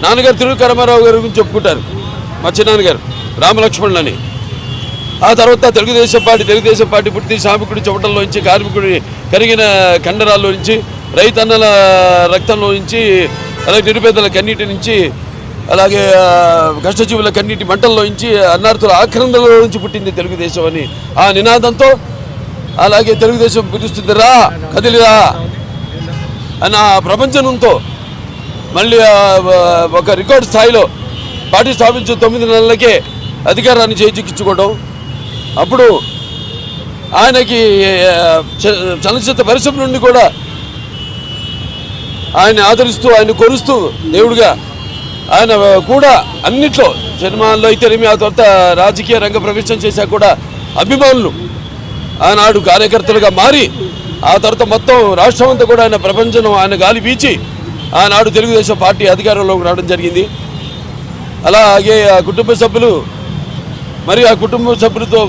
నాన్నగారు తిరుగు రామారావు గారి గురించి చెప్పుకుంటారు, మా చిన్నాన్నగారు రామలక్ష్మణులు అని. ఆ తర్వాత తెలుగుదేశం పార్టీ పుట్టి శ్రామికుడి చెమటల్లో నుంచి, కార్మికుడి కరిగిన కండరాల్లో నుంచి, రైతన్నల రక్తంలో నుంచి, అలాగే నిరుపేదల కన్నీటి నుంచి, అలాగే కష్టజీవుల కన్నీటి మంటల్లో నుంచి, అన్నార్థుల ఆక్రందనలో నుంచి పుట్టింది తెలుగుదేశం అని ఆ నినాదంతో, అలాగే తెలుగుదేశం పిలుస్తుంది రా కదిలిరా అన్న ప్రపంచంతో మళ్ళీ ఒక రికార్డు స్థాయిలో పార్టీ స్థాపించిన 9 నెలలకే అధికారాన్ని చేజిక్కించుకోవడం. అప్పుడు ఆయనకి చలనచిత్ర పరిశ్రమ నుండి కూడా ఆయన ఆదరిస్తూ, ఆయన కొలుస్తూ దేవుడిగా ఆయన కూడా అన్నిట్లో సినిమాల్లో అయితేనేమి, ఆ తర్వాత రాజకీయ రంగ ప్రవేశం చేశాక కూడా అభిమానులు ఆనాడు కార్యకర్తలుగా మారి, ఆ తర్వాత మొత్తం రాష్ట్రం అంతా కూడా ఆయన ప్రపంచం ఆయన గాలి వీచి ఆనాడు తెలుగుదేశం పార్టీ అధికారంలోకి రావడం జరిగింది. అలాగే ఆ కుటుంబ సభ్యులు, మరి ఆ కుటుంబ సభ్యులతో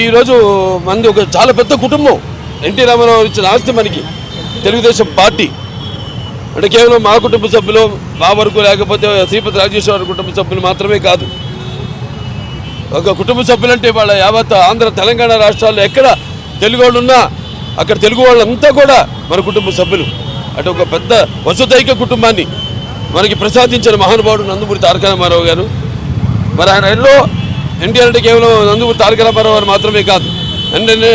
ఈరోజు మంది ఒక చాలా పెద్ద కుటుంబం. ఎన్టీ రామారావు ఇచ్చిన ఆస్తి మనకి తెలుగుదేశం పార్టీ అంటే కేవలం మా కుటుంబ సభ్యులు, మా వరకు లేకపోతే శ్రీపతి రాజేశ్వర కుటుంబ సభ్యులు మాత్రమే కాదు. ఒక కుటుంబ సభ్యులంటే వాళ్ళ యావత్ ఆంధ్ర తెలంగాణ రాష్ట్రాల్లో ఎక్కడ తెలుగు వాళ్ళు ఉన్నా అక్కడ తెలుగు వాళ్ళంతా కూడా మన కుటుంబ సభ్యులు. అంటే ఒక పెద్ద వసుదైక కుటుంబాన్ని మనకి ప్రసాదించిన మహానుభావుడు నందమూరి తారక రామారావు గారు. మరి ఆయన ఎన్నో ఎన్టీఆర్ అంటే కేవలం నందమూరి తారక రామారావు గారు మాత్రమే కాదు,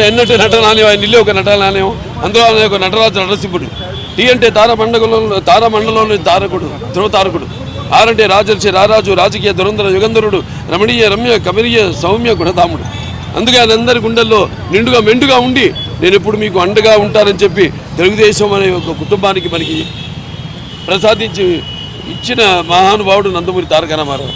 ఎన్నటి నటనాలయం, ఆయన ఇల్లు ఒక నటనాలయం, అందులో ఒక నటరాజు నరసింహుడు. టీ అంటే తారామండలంలోని తారకుడు, ధ్రువ తారకుడు. ఆరంటే రాజర్షి, రారాజు, రాజకీయ దురంధర, యుగంధరుడు, రమణీయ, రమ్య, కమనీయ, సౌమ్య, గుణధాముడు. అందుకే అందరి గుండెల్లో నిండుగా మెండుగా ఉండి నేను ఎప్పుడు మీకు అండగా ఉంటానని చెప్పి తెలుగుదేశం అనే ఒక కుటుంబానికి మనకి ప్రసాదించి ఇచ్చిన మహానుభావుడు నందమూరి తారక రామారావు.